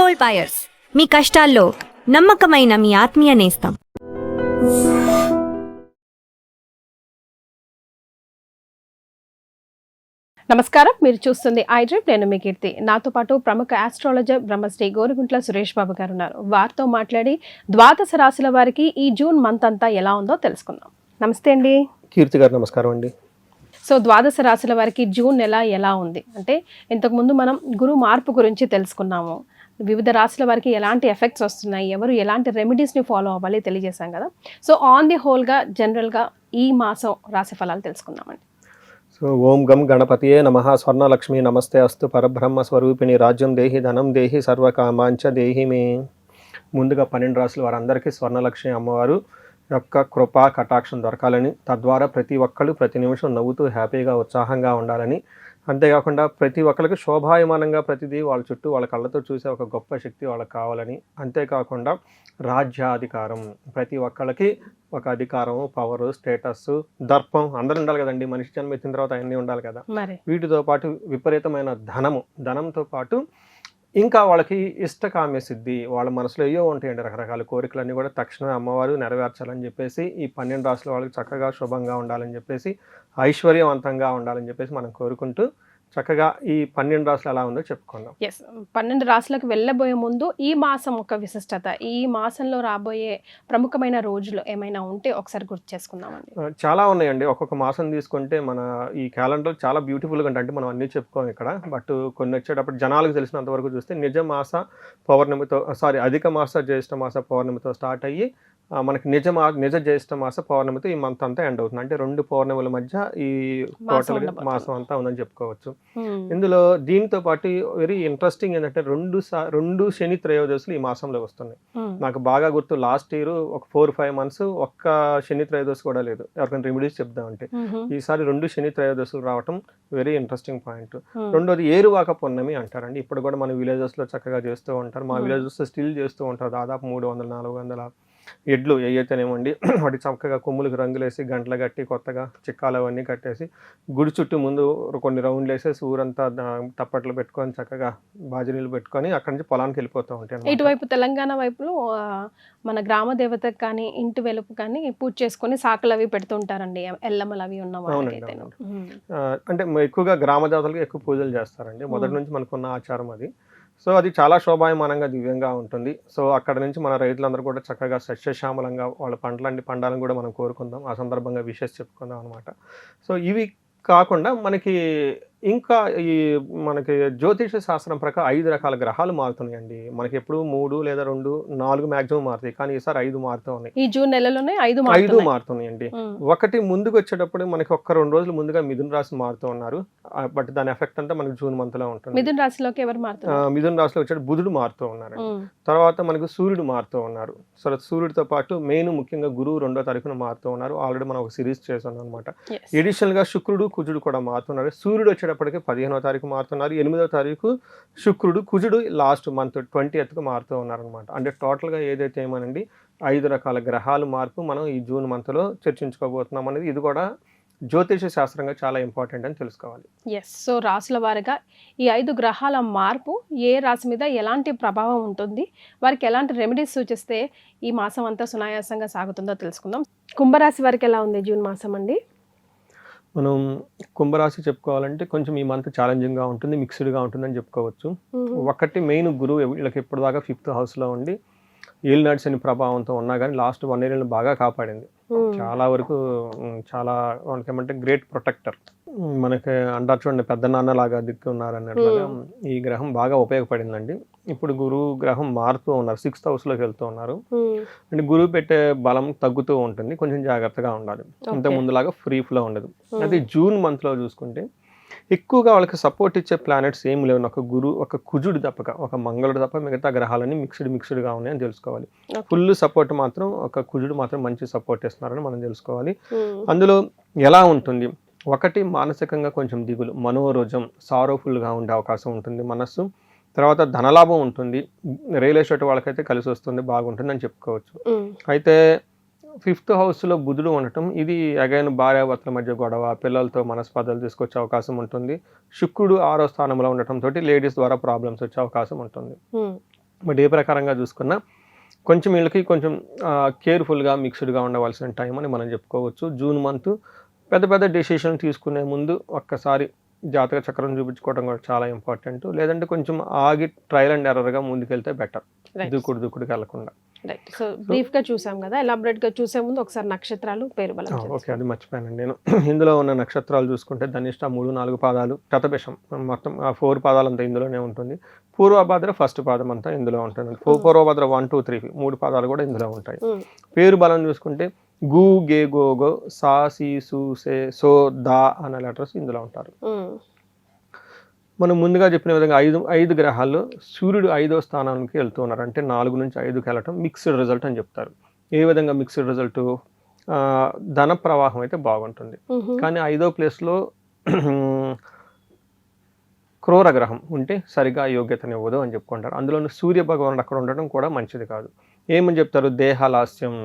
Gold buyers, మీ కష్టాల్లో నమ్మకమైన మీ ఆత్మీయ నేస్తం. నమస్కారం, మీరు చూస్తుంది ఐడ్రీమ్. నేను మీ కీర్తి. నాతో పాటు ప్రముఖ ఆస్ట్రాలజర్ బ్రహ్మశ్రీ గోరుగుంట్ల సురేష్ బాబు గారు ఉన్నారు. వారితో మాట్లాడి ద్వాదశ రాశుల వారికి ఈ జూన్ మంత్ అంతా ఎలా ఉందో తెలుసుకుందాం. నమస్తే అండి. కీర్తి గారు నమస్కారం అండి. సో ద్వాదశ రాశుల వారికి జూన్ నెల ఎలా ఉంది అంటే, ఇంతకుముందు మనం గురు మార్పు గురించి తెలుసుకున్నాము. వివిధ రాశుల వారికి ఎలాంటి ఎఫెక్ట్స్ వస్తున్నాయి, ఎవరు ఎలాంటి రెమెడీస్ని ఫాలో అవ్వాలి తెలియజేశాం కదా. సో ఆన్ ది హోల్గా జనరల్గా ఈ మాసం రాశి ఫలాలు తెలుసుకుందామండి. సో ఓం గం గణపతియే నమః. స్వర్ణలక్ష్మి నమస్తే అస్తు. పరబ్రహ్మ స్వరూపిణి రాజ్యం దేహి ధనం దేహి సర్వకామాంచ దేహి మే. ముందుగా 12 రాశుల వారందరికీ స్వర్ణలక్ష్మి అమ్మవారు యొక్క కృపా కటాక్షం దొరకాలని, తద్వారా ప్రతి ఒక్కళ్ళు ప్రతి నిమిషం నవ్వుతూ హ్యాపీగా ఉత్సాహంగా ఉండాలని, అంతేకాకుండా ప్రతి ఒక్కరికి శోభాయమానంగా ప్రతిదీ వాళ్ళ చుట్టూ వాళ్ళ కళ్ళతో చూసే ఒక గొప్ప శక్తి వాళ్ళకి కావాలని, అంతేకాకుండా రాజ్యాధికారం, ప్రతి ఒక్కళ్ళకి ఒక అధికారం, పవరు, స్టేటస్, దర్పం అందరూ ఉండాలి కదండి. మనిషి జన్మ ఎత్తిన తర్వాత అన్నీ ఉండాలి కదా. వీటితో పాటు విపరీతమైన ధనంతో పాటు ఇంకా వాళ్ళకి ఇష్టకామ్య సిద్ధి, వాళ్ళ మనసులో ఏవో ఉంటాయండి రకరకాల కోరికలన్నీ కూడా తక్షణమే అమ్మవారు నెరవేర్చాలని చెప్పేసి, ఈ 12 రాశుల వాళ్ళకి చక్కగా శుభంగా ఉండాలని చెప్పేసి, ఐశ్వర్యవంతంగా ఉండాలని చెప్పేసి మనం కోరుకుంటూ చక్కగా ఈ 12 రాశులు ఎలా ఉందో చెప్పుకుందాం. 12 రాశులకు వెళ్ళబోయే ముందు ఈ మాసం ఒక విశిష్టత, ఈ మాసంలో రాబోయే ప్రముఖమైన రోజులు ఏమైనా ఉంటే ఒకసారి గుర్తు చేసుకుందామండి. చాలా ఉన్నాయండి. ఒక్కొక్క మాసం తీసుకుంటే మన ఈ క్యాలెండర్ చాలా బ్యూటిఫుల్గా అంటే మనం అన్నీ చెప్పుకోం ఇక్కడ. బట్ కొన్ని వచ్చేటప్పుడు జనాలకు తెలిసినంత వరకు చూస్తే అధిక మాస జ్యేష్ఠ మాస పౌర్ణమితో స్టార్ట్ అయ్యి మనకి నిజ జ్యేష్ఠ మాస పౌర్ణమితో ఈ మంత్ అంతా ఎండ్ అవుతుంది. అంటే 2 పౌర్ణముల మధ్య ఈ టోటల్ మాసం అంతా ఉందని చెప్పుకోవచ్చు. ఇందులో దీనితో పాటు వెరీ ఇంట్రెస్టింగ్ ఏంటంటే 2 శని త్రయోదశులు ఈ మాసంలో వస్తున్నాయి. నాకు బాగా గుర్తు, లాస్ట్ ఇయర్ ఒక 4-5 months ఒక్క శని త్రయోదశి కూడా లేదు. ఎవరికైనా రెమెడీస్ చెప్దామంటే ఈసారి 2 శని త్రయోదశులు రావటం వెరీ ఇంట్రెస్టింగ్ పాయింట్. రెండోది ఏరువాక పౌర్ణమి అంటారండి. ఇప్పుడు కూడా మన విలేజెస్ లో చక్కగా చేస్తూ ఉంటారు. మా విలేజెస్ స్టిల్ చేస్తూ ఉంటారు. దాదాపు 300-400 ఎడ్లు ఏవైతేనేమండి వాటి చక్కగా కొమ్ములకు రంగులేసి గంటలు కట్టి కొత్తగా చిక్కాలు అవన్నీ కట్టేసి గుడి చుట్టూ ముందు కొన్ని రౌండ్లు వేసేసి ఊరంతా తప్పట్లు పెట్టుకొని చక్కగా బాజనీలు పెట్టుకొని అక్కడి నుంచి పొలానికి వెళ్ళిపోతూ ఉంటాయి. ఇటువైపు తెలంగాణ వైపులో మన గ్రామ దేవతకు కానీ ఇంటి వెలుపు కానీ పూజ చేసుకొని సాకులు అవి పెడుతుంటారండి, ఎల్లమ్మలు అవి ఉన్నవాళ్ళు. అంటే ఎక్కువగా గ్రామ దేవతలకు ఎక్కువ పూజలు చేస్తారండి. మొదటి నుంచి మనకున్న ఆచారం అది. సో అది చాలా శోభాయమానంగా దివ్యంగా ఉంటుంది. సో అక్కడ నుంచి మన రైతులందరూ కూడా చక్కగా సస్యశ్యామలంగా వాళ్ళ పండాలని కూడా మనం కోరుకుందాం. ఆ సందర్భంగా విషెస్ చెప్పుకుందాం అనమాట. సో ఇవి కాకుండా ఇంకా మనకి జ్యోతిష శాస్త్రం ప్రకారం 5 రకాల గ్రహాలు మారుతున్నాయండి. మనకి ఎప్పుడు 3 లేదా 2, 4 మాక్సిమం మారుతాయి. కానీ ఈసారి 5 మారుతూ ఉన్నాయి. ఈ జూన్ నెలలోనే 5 మారుతున్నాయండి. ఒకటి ముందుకు వచ్చేటప్పుడు మనకి 1-2 రోజులు ముందుగా మిథున రాశి మారుతూ ఉన్నారు. బట్ దాని ఎఫెక్ట్ అంతా మనకి జూన్ మంత్ లో ఉంటుంది. మిథున రాశిలోకి ఎవరు మారుతున్నారు? మిథున రాశిలో వచ్చే బుధుడు మారుతూ ఉన్నారు. తర్వాత మనకు సూర్యుడు మారుతూ ఉన్నారు. సో సూర్యుడితో పాటు మెయిన్ ముఖ్యంగా గురువు 2వ తారీఖున మారుతూ ఉన్నారు. ఆల్రెడీ మనం ఒక సిరీస్ చేసాం అనమాట. ఎడిషనల్ గా శుక్రుడు, కుజుడు కూడా మారుతున్నారు. సూర్యుడు వచ్చేటప్పటికి 15వ తారీఖు మారుతున్నారు. 8వ తారీఖు శుక్రుడు, కుజుడు లాస్ట్ మంత్ 20th మారుతూ ఉన్నారనమాట. అంటే టోటల్ గా ఏదైతే ఏమనండి 5 రకాల గ్రహాలు మార్పు మనం ఈ జూన్ మంత్ లో చర్చించుకోబోతున్నాం అనేది, ఇది కూడా జ్యోతిష శాస్త్రంగా చాలా ఇంపార్టెంట్ అని తెలుసుకోవాలి. సో రాశుల వారిగా ఈ 5 గ్రహాల మార్పు ఏ రాశి మీద ఎలాంటి ప్రభావం ఉంటుంది, వారికి ఎలాంటి రెమెడీస్ సూచిస్తే ఈ మాసం అంతా సునాయాసంగా సాగుతుందో తెలుసుకుందాం. కుంభరాశి వారికి ఎలా ఉంది జూన్ మాసం అండి? మనం కుంభరాశి చెప్పుకోవాలంటే కొంచెం ఈ మంత్ ఛాలెంజింగ్గా ఉంటుంది, మిక్స్డ్గా ఉంటుందని చెప్పుకోవచ్చు. ఒకటి మెయిన్ గురువు వీళ్ళకి ఎప్పటిదాకా 5th హౌస్లో ఉండి ఏలినాటి శని ప్రభావంతో ఉన్నా కానీ లాస్ట్ 1 year బాగా కాపాడింది. చాలా వరకు చాలా వాళ్ళకి ఏమంటే గ్రేట్ ప్రొటెక్టర్. మనకి అంటారు చూడండి, పెద్ద నాన్న లాగా దిక్కు ఉన్నారన్నట్లుగా ఈ గ్రహం బాగా ఉపయోగపడిందండి. ఇప్పుడు గురువు గ్రహం మారుతూ ఉన్నారు, 6th హౌస్లోకి వెళ్తూ ఉన్నారు. అంటే గురువు పెట్టే బలం తగ్గుతూ ఉంటుంది, కొంచెం జాగ్రత్తగా ఉండాలి. ఇంత ముందులాగా ఫ్రీ ఫ్లో ఉండదు. అయితే జూన్ మంత్లో చూసుకుంటే ఎక్కువగా వాళ్ళకి సపోర్ట్ ఇచ్చే ప్లానెట్స్ ఏం లేవు. ఒక కుజుడు తప్పక, ఒక మంగళుడు తప్ప మిగతా గ్రహాలన్నీ మిక్స్డ్గా ఉన్నాయని తెలుసుకోవాలి. ఫుల్ సపోర్ట్ మాత్రం ఒక కుజుడు మాత్రం మంచి సపోర్ట్ ఇస్తున్నారని మనం తెలుసుకోవాలి. అందులో ఎలా ఉంటుంది, ఒకటి మానసికంగా కొంచెం దిగులు, మనోరోజం, సారోఫుల్గా ఉండే అవకాశం ఉంటుంది మనస్సు. తర్వాత ధనలాభం ఉంటుంది. రియల్ ఎస్టేట్ వాళ్ళకైతే కలిసి వస్తుంది, బాగుంటుంది అని చెప్పుకోవచ్చు. అయితే 5th హౌస్లో బుధుడు ఉండటం, ఇది అగైన్ భార్యాభర్తల మధ్య గొడవ, పిల్లలతో మనస్పర్ధలు తీసుకొచ్చే అవకాశం ఉంటుంది. శుక్రుడు 6వ స్థానంలో ఉండటంతో లేడీస్ ద్వారా ప్రాబ్లమ్స్ వచ్చే అవకాశం ఉంటుంది. బట్ ఏ ప్రకారంగా చూసుకున్నా కొంచెం వీళ్ళకి కొంచెం కేర్ఫుల్గా మిక్స్డ్గా ఉండవలసిన టైం అని మనం చెప్పుకోవచ్చు. జూన్ మంత్ పెద్ద పెద్ద డెసిషన్ తీసుకునే ముందు ఒక్కసారి జాతక చక్రం చూపించుకోవడం కూడా చాలా ఇంపార్టెంట్. లేదంటే కొంచెం ఆగి ట్రయల్ అండ్ ఎర్రర్గా ముందుకెళ్తే బెటర్, దూకుడుకి వెళ్ళకుండా. రైట్. సో బ్రీఫ్గా చూసాం కదా, ఎలాబరేట్గా చూసే ముందు ఒకసారి నక్షత్రాలు పేరు బలం ఓకే, అది మర్చిపోయానండి నేను. ఇందులో ఉన్న నక్షత్రాలు చూసుకుంటే ధనిష్ట 3-4 పాదాలు, శతభిషం మొత్తం 4 పాదాలు అంతా ఇందులోనే ఉంటుంది. పూర్వభద్ర ఫస్ట్ పాదం అంతా ఇందులో ఉంటుంది. పూర్వభద్ర 1, 2, 3 3 పాదాలు కూడా ఇందులో ఉంటాయి. పేరు బలం చూసుకుంటే గు, గే, గో, గో, సా, సి, సు, సే, సో, దా అనే లెటర్స్ ఇందులో ఉంటారు. మనం ముందుగా చెప్పిన విధంగా 5 గ్రహాల్లో సూర్యుడు 5వ స్థానానికి వెళ్తూ ఉన్నారు. అంటే 4 నుంచి 5కి వెళ్ళటం మిక్స్డ్ రిజల్ట్ అని చెప్తారు. ఏ విధంగా మిక్స్డ్ రిజల్ట్? ధన ప్రవాహం అయితే బాగుంటుంది. కానీ 5వ ప్లేస్లో క్రూర గ్రహం ఉంటే సరిగా యోగ్యతనివ్వదు అని చెప్పుకుంటారు. అందులోనూ సూర్య భగవానుడు అక్కడ ఉండటం కూడా మంచిది కాదు. ఏమని చెప్తారు? దేహలాస్యం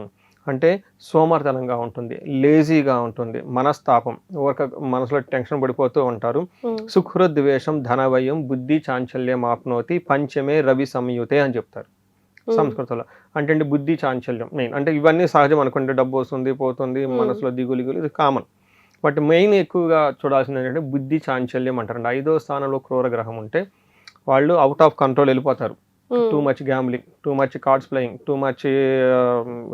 అంటే సోమర్తనంగా ఉంటుంది, లేజీగా ఉంటుంది, మనస్తాపం, మనసులో టెన్షన్ పడిపోతూ ఉంటారు. సుహృద్వేషం, ధనవయం, బుద్ధి చాంచల్యం ఆప్నోతి, పంచమే రవి సంయుతే అని చెప్తారు సంస్కృతంలో. అంటే బుద్ధి చాంచల్యం మెయిన్. అంటే ఇవన్నీ సహజం అనుకుంటే, డబ్బు వస్తుంది పోతుంది, మనసులో దిగులు ఇది కామన్. బట్ మెయిన్ ఎక్కువగా చూడాల్సింది ఏంటంటే బుద్ధి చాంచల్యం అంటారండి. 5వ స్థానంలో క్రూర గ్రహం ఉంటే వాళ్ళు అవుట్ ఆఫ్ కంట్రోల్ వెళ్ళిపోతారు. Too much gambling, too much cards playing, too much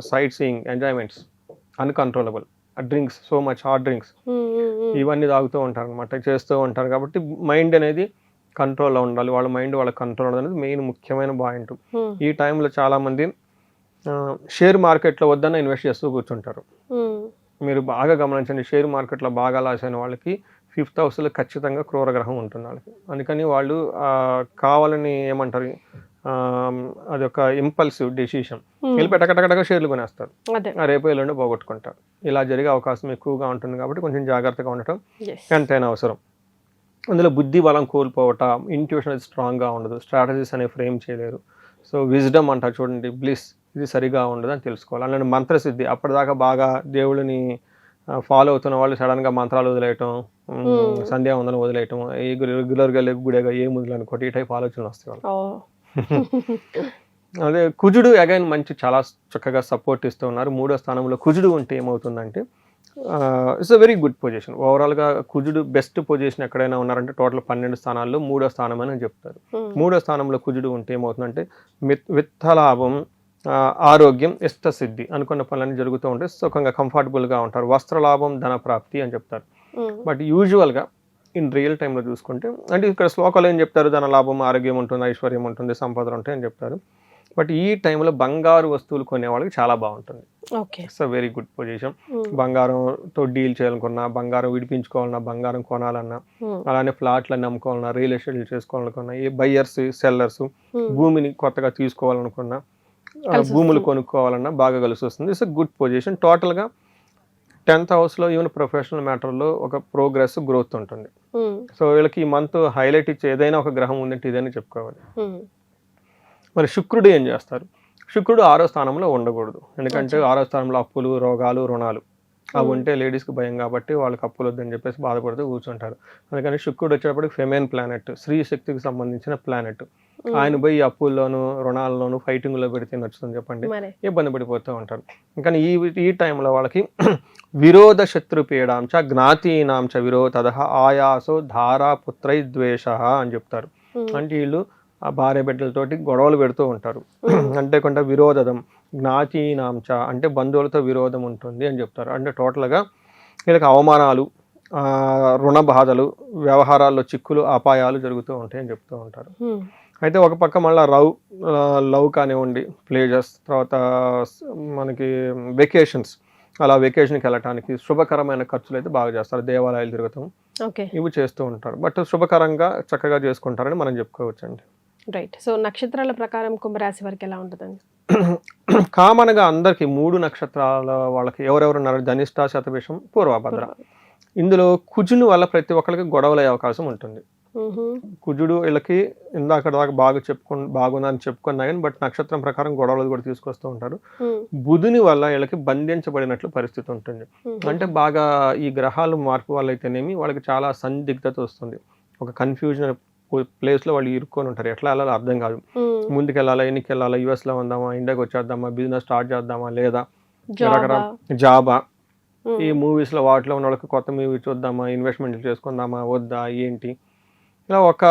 sight seeing, enjoyments, uncontrollable, drinks, so much hard drinks, ఇవన్నీ తాగుతూ ఉంటారు అనమాట, చేస్తూ ఉంటారు. కాబట్టి మైండ్ అనేది కంట్రోల్లో ఉండాలి. వాళ్ళ మైండ్ వాళ్ళ కంట్రోల్ అనేది మెయిన్ ముఖ్యమైన పాయింట్. ఈ టైంలో చాలామంది షేర్ మార్కెట్లో వద్దన్న ఇన్వెస్ట్ చేస్తూ కూర్చుంటారు. మీరు బాగా గమనించండి, షేర్ మార్కెట్లో బాగా లాస్ అయిన వాళ్ళకి 5th హౌస్లో ఖచ్చితంగా క్రూర గ్రహం ఉంటుంది వాళ్ళకి. అందుకని వాళ్ళు కావాలని ఏమంటారు, అదొక ఇంపల్సివ్ డెసిషన్, వెళ్ళి పెట్టకటకటగా షేర్లు కొనేస్తారు, రేపు ఎల్లుండి పోగొట్టుకుంటారు. ఇలా జరిగే అవకాశం ఎక్కువగా ఉంటుంది. కాబట్టి కొంచెం జాగ్రత్తగా ఉండటం ఎంతైనా అవసరం. అందులో బుద్ధి బలం కోల్పోవటం, ఇంట్యూషన్ అది స్ట్రాంగ్గా ఉండదు, స్ట్రాటజీస్ అనేవి ఫ్రేమ్ చేయలేరు. సో విజ్డమ్ అంటారు చూడండి, బ్లిస్, ఇది సరిగా ఉండదు అని తెలుసుకోవాలి. అలాంటి మంత్రసిద్ధి, అప్పటిదాకా బాగా దేవుడిని ఫాలో అవుతున్న వాళ్ళు సడన్గా మంత్రాలు వదిలేయటం, సంధ్యావందనం వదిలేయటం, ఏ రెగ్యులర్గా గుడిగా ఏ ముద్దులు అనుకోటి, ఈ టైప్ ఆలోచనలు వస్తాయి వాళ్ళు. అదే కుజుడు అగైన్ మంచి చాలా చక్కగా సపోర్ట్ ఇస్తూ ఉన్నారు. 3వ స్థానంలో కుజుడు ఉంటే ఏమవుతుందంటే it's a very good position. ఓవరాల్గా కుజుడు బెస్ట్ పొజిషన్ ఎక్కడైనా ఉన్నారంటే టోటల్ 12 స్థానాల్లో 3వ స్థానం అని చెప్తారు. 3వ స్థానంలో కుజుడు ఉంటే ఏమవుతుందంటే విత్తలాభం, ఆరోగ్యం, ఇష్టసిద్ధి, అనుకున్న పనులన్నీ జరుగుతూ ఉంటాయి, సుఖంగా కంఫర్టబుల్గా ఉంటారు, వస్త్రలాభం, ధన ప్రాప్తి అని చెప్తారు. బట్ యూజువల్గా ఇన్ రియల్ టైంలో చూసుకుంటే, అంటే ఇక్కడ శ్లోకాలు ఏం చెప్తారు, ధన లాభం, ఆరోగ్యం ఉంటుంది, ఐశ్వర్యం ఉంటుంది, సంపదలు ఉంటాయి అని చెప్తారు. బట్ ఈ టైంలో బంగారు వస్తువులు కొనే వాళ్ళకి చాలా బాగుంటుంది. It's a very good position. బంగారంతో డీల్ చేయాలనుకున్నా, బంగారం విడిపించుకోవాలన్నా, బంగారం కొనాలన్నా, అలానే ఫ్లాట్లన్నీ అమ్ముకోవాలన్నా, రియల్ ఎస్టేట్ చేసుకోవాలనుకున్నా, ఏ బయ్యర్స్ సెల్లర్స్ భూమిని కొత్తగా తీసుకోవాలనుకున్నా, భూములు కొనుక్కోవాలన్నా బాగా కలిసి వస్తుంది. It's a good position. టోటల్గా 10th హౌస్లో ఈవెన్ ప్రొఫెషనల్ మ్యాటర్లో ఒక ప్రోగ్రెస్, గ్రోత్ ఉంటుంది. సో వీళ్ళకి ఈ మంత్ హైలైట్ ఇచ్చే ఏదైనా ఒక గ్రహం ఉందంటే ఇదేనే చెప్పుకోవాలి. మరి శుక్రుడు ఏం చేస్తారు? శుక్రుడు 6వ స్థానంలో ఉండకూడదు. ఎందుకంటే 6వ స్థానంలో అప్పులు, రోగాలు, రుణాలు అవి ఉంటే లేడీస్కి భయం కాబట్టి వాళ్ళకి అప్పులు వద్దని చెప్పేసి బాధపడుతూ కూర్చుంటారు. అందుకని శుక్రుడు వచ్చేటప్పటికి ఫెమైన్ ప్లానెట్, స్త్రీ శక్తికి సంబంధించిన ప్లానెట్. ఆయన పోయి అప్పుల్లోనూ రుణాల్లోనూ ఫైటింగ్లో పెడితే నచ్చుతుంది చెప్పండి, ఇబ్బంది పడిపోతూ ఉంటారు. కానీ ఈ టైంలో వాళ్ళకి విరోధ శత్రుపీడాంచ జ్ఞాతీనాంచ విరోధ ఆయాసో ధారా పుత్రై ద్వేష అని చెప్తారు. అంటే వీళ్ళు ఆ భార్య బిడ్డలతోటి గొడవలు పెడుతూ ఉంటారు. అంటే కొంత విరోధం, జ్ఞాతీనాంచ అంటే బంధువులతో విరోధం ఉంటుంది అని చెప్తారు. అంటే టోటల్గా వీళ్ళకి అవమానాలు, రుణ బాధలు, వ్యవహారాల్లో చిక్కులు, అపాయాలు జరుగుతూ ఉంటాయి అని చెప్తూ ఉంటారు. అయితే ఒక పక్క మళ్ళీ లవ్ కానివ్వండి, ప్లేజర్స్, తర్వాత మనకి వెకేషన్స్, అలా వెకేషన్కి వెళ్ళటానికి శుభకరమైన ఖర్చులు అయితే బాగా చేస్తారు. దేవాలయాలు తిరుగుతాం, ఇవి చేస్తూ ఉంటారు. బట్ శుభకరంగా చక్కగా చేసుకుంటారని మనం చెప్పుకోవచ్చండి. రైట్. సో నక్షత్రాల ప్రకారం కుంభరాశి వారికి ఎలా ఉంటుందండి? కామన్గా అందరికి 3 నక్షత్రాల వాళ్ళకి ఎవరెవరు ఉన్నారు, ధనిష్ట, శతభిషం, పూర్వభద్ర. ఇందులో కుజుని వల్ల ప్రతి ఒక్కరికి గొడవలు అయ్యే అవకాశం ఉంటుంది. కుజుడు వీళ్ళకి ఇందాక దాకా బాగుందని చెప్పుకున్నా కానీ బట్ నక్షత్రం ప్రకారం గొడవలు కూడా తీసుకొస్తూ ఉంటారు. బుధుని వల్ల వీళ్ళకి బంధించబడినట్లు పరిస్థితి ఉంటుంది. అంటే బాగా ఈ గ్రహాలు మార్పు వల్ల అయితేనేమి వాళ్ళకి చాలా సందిగ్ధత వస్తుంది, ఒక కన్ఫ్యూజన్ ప్లేస్లో వాళ్ళు ఇరుక్కొని ఉంటారు. ఎట్లా వెళ్ళాలో అర్థం కాదు. ముందుకు వెళ్ళాలా, ఎన్నికి వెళ్ళాలా, యూఎస్లో ఉందామా, ఇండియాకి వచ్చేద్దామా, బిజినెస్ స్టార్ట్ చేద్దామా, లేదా జాబా, ఈ మూవీస్లో వాటిలో ఉన్న వాళ్ళకి కొత్త మూవీ చూద్దామా, ఇన్వెస్ట్మెంట్ చేసుకుందామా, వద్దా, ఏంటి, ఇలా ఒక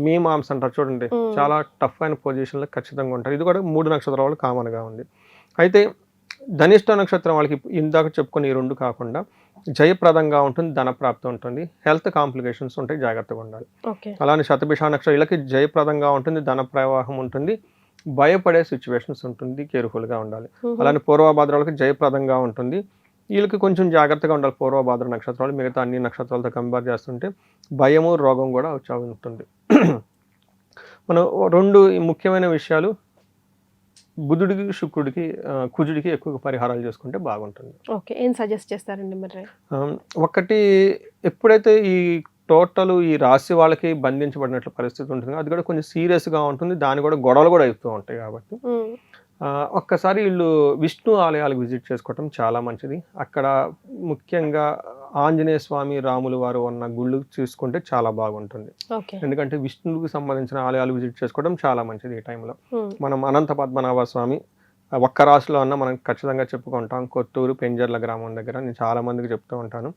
మీమాంస్ అంటారు చూడండి, చాలా టఫ్ అయిన పొజిషన్లో ఖచ్చితంగా ఉంటారు. ఇది కూడా 3 నక్షత్రాల వాళ్ళు కామన్గా ఉంది. అయితే ధనిష్ట నక్షత్రం వాళ్ళకి ఇందాక చెప్పుకొని ఈ 2 కాకుండా జయప్రదంగా ఉంటుంది, ధనప్రాప్తి ఉంటుంది, హెల్త్ కాంప్లికేషన్స్ ఉంటాయి, జాగ్రత్తగా ఉండాలి. అలానే శతభిష నక్షత్రం వీళ్ళకి జయప్రదంగా ఉంటుంది, ధన ప్రవాహం ఉంటుంది, భయపడే సిచ్యువేషన్స్ ఉంటుంది, కేర్ఫుల్గా ఉండాలి. అలానే పూర్వభాద్ర వాళ్ళకి జయప్రదంగా ఉంటుంది, వీళ్ళకి కొంచెం జాగ్రత్తగా ఉండాలి. పూర్వభాద్ర నక్షత్రాలు మిగతా అన్ని నక్షత్రాలతో కంపేర్ చేస్తుంటే భయము, రోగం కూడా వచ్చి ఉంటుంది. మనం 2 ముఖ్యమైన విషయాలు, బుధుడికి, శుక్రుడికి, కుజుడికి ఎక్కువ పరిహారాలు చేసుకుంటే బాగుంటుంది. ఓకే, ఏం సజెస్ట్ చేస్తారండి మరి? ఒకటి, ఎప్పుడైతే ఈ టోటల్ ఈ రాశి వాళ్ళకి బంధించబడినట్లు పరిస్థితి ఉంటుంది, అది కూడా కొంచెం సీరియస్గా ఉంటుంది, దాని కూడా గొడవలు కూడా అవుతూ ఉంటాయి. కాబట్టి ఒక్కసారి వీళ్ళు విష్ణు ఆలయాలకు విజిట్ చేసుకోవటం చాలా మంచిది. అక్కడ ముఖ్యంగా ఆంజనేయ స్వామి, రాములు వారు ఉన్న గుళ్ళు చూసుకుంటే చాలా బాగుంటుంది. ఎందుకంటే విష్ణువుకి సంబంధించిన ఆలయాలు విజిట్ చేసుకోవడం చాలా మంచిది. ఈ టైంలో మనం అనంత పద్మనాభ స్వామి ఒక్క రాశిలో అన్న మనం ఖచ్చితంగా చెప్పుకుంటాం. కొత్తూరు పెంజర్ల గ్రామం దగ్గర నేను చాలా మందికి చెప్తూ ఉంటాను,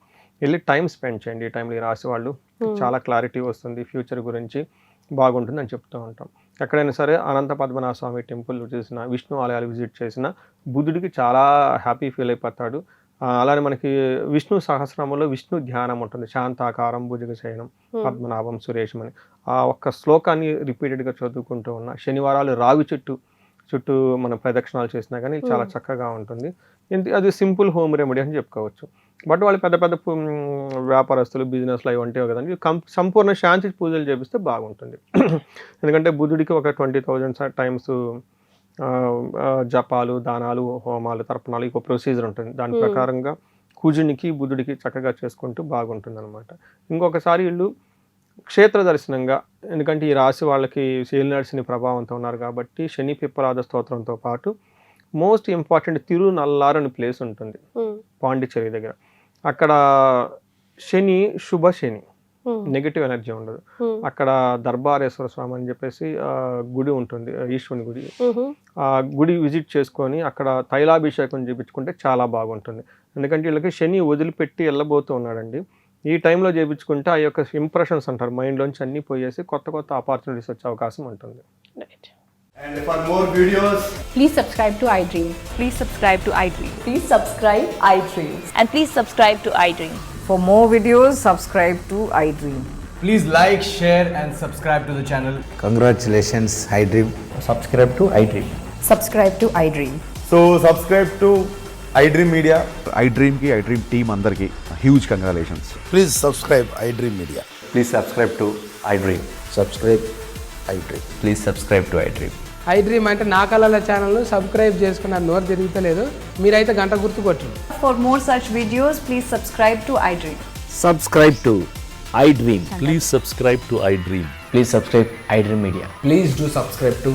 వెళ్ళి టైం స్పెండ్ చేయండి. ఈ టైంలో ఈ రాశి వాళ్ళు చాలా క్లారిటీ వస్తుంది, ఫ్యూచర్ గురించి బాగుంటుంది అని చెప్తూ ఉంటాం. ఎక్కడైనా సరే అనంత పద్మనాభ స్వామి టెంపుల్ చూసిన, విష్ణు ఆలయాలు విజిట్ చేసిన బుధుడికి చాలా హ్యాపీ ఫీల్ అయిపోతాడు. అలానే మనకి విష్ణు సహస్రనామంలో విష్ణు ధ్యానం ఉంటుంది, శాంతాకారం భుజగ శయనం పద్మనాభం సురేషం అని. ఆ ఒక్క శ్లోకాన్ని రిపీటెడ్గా చదువుకుంటూ ఉన్న, శనివారాలు రావి చుట్టూ మన ప్రదక్షిణాలు చేసినా కానీ చాలా చక్కగా ఉంటుంది. అది సింపుల్ హోమ్ రెమెడీ అని చెప్పుకోవచ్చు. బట్ వాళ్ళు పెద్ద పెద్ద వ్యాపారస్తులు, బిజినెస్లు అవి ఉంటాయి కదండి, సంపూర్ణ శాంతి పూజలు చేపిస్తే బాగుంటుంది. ఎందుకంటే బుధుడికి ఒక 20,000 టైమ్స్ జపాలు, దానాలు, హోమాలు, తర్పణాలు, ఒక ప్రొసీజర్ ఉంటుంది. దాని ప్రకారంగా కుజునికి, బుధుడికి చక్కగా చేసుకుంటూ బాగుంటుంది అనమాట. ఇంకొకసారి వీళ్ళు క్షేత్ర దర్శనంగా, ఎందుకంటే ఈ రాశి వాళ్ళకి శని ప్రభావంతో ఉన్నారు కాబట్టి శని పిప్పలాద స్తోత్రంతో పాటు మోస్ట్ ఇంపార్టెంట్ తిరునల్లారు అనే ప్లేస్ ఉంటుంది పాండిచ్చేరి దగ్గర. అక్కడ శని శుభ శని, నెగిటివ్ ఎనర్జీ ఉండదు. అక్కడ దర్బారేశ్వర స్వామి అని చెప్పేసి గుడి ఉంటుంది, ఈశ్వరుని గుడి. ఆ గుడి విజిట్ చేసుకొని అక్కడ తైలాభిషేకం చేయించుకుంటే చాలా బాగుంటుంది. ఎందుకంటే వీళ్ళకి శని వదిలిపెట్టి వెళ్ళబోతూ ఉన్నాడండి. ఈ టైంలో చేయించుకుంటే ఆ యొక్క ఇంప్రెషన్స్ అంటారు, మైండ్లోంచి అన్నీ పోయేసి కొత్త కొత్త ఆపర్చునిటీస్ వచ్చే అవకాశం ఉంటుంది. And for more videos, please subscribe to iDream. Please subscribe to iDream. Please subscribe iDream. And please subscribe to iDream. For more videos, subscribe to iDream. please like, share and subscribe to the channel. Congratulations, iDream. Subscribe to iDream. Subscribe to iDream. So subscribe to iDream Media. iDream ki iDream team andarki huge congratulations. Please subscribe iDream Media. Please subscribe to iDream. Subscribe iDream. Please subscribe to iDream. iDream అంటే నా కళల ఛానల్ను subscribe చేసుకున్న నోరు తిరుగుతలేదు, మీరైతే గంట గుర్తు కొట్టండి. For more such videos, please subscribe to iDream. Subscribe to iDream. Please subscribe to iDream. Please subscribe iDream Media. Please do subscribe to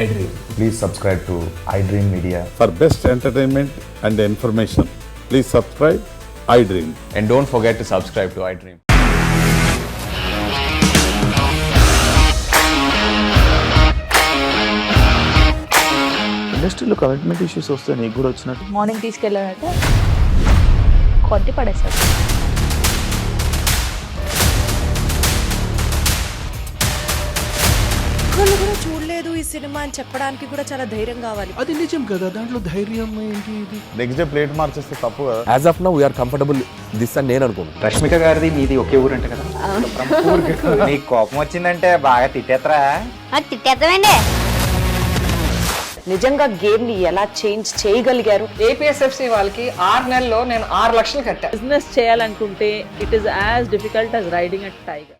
iDream. Please subscribe to iDream Media. For best entertainment and information, please subscribe iDream. And don't forget to subscribe to iDream. ఇండస్ట్రీలో commitment issues వస్తే నీకు కూడా వచ్చినట్టు morning తీసుకెళ్ళాలంటే కొద్ది పడేసాడు. ఒక్కళ్ళు కూడా చూడలేదు ఈ సినిమా అని చెప్పడానికి కూడా చాలా ధైర్యం కావాలి. అది నిజం కదా, దాంట్లో ధైర్యం ఏంటి? ఇది నెక్స్ట్ డే ప్లేట్ మార్చేస్తే తప్పు కదా. As of now we are comfortable this అని నేను అనుకుంటున్నాను. రష్మిక గారిది మీది ఒకే ఊరు అంటే కదా. నీకు కోపం వచ్చిందంటే బాగా తిట్టేత్తరా? తిట్టేద్దామండి. నిజంగా గేమ్ ని ఎలా చేంజ్ చేయగలిగారు? ఏపీఎస్ఎఫ్సి వాళ్ళకి 6 నెలల్లో నేను 6 లక్షలు కట్టా. బిజినెస్ చేయాలనుకుంటే it is as difficult as riding a tiger.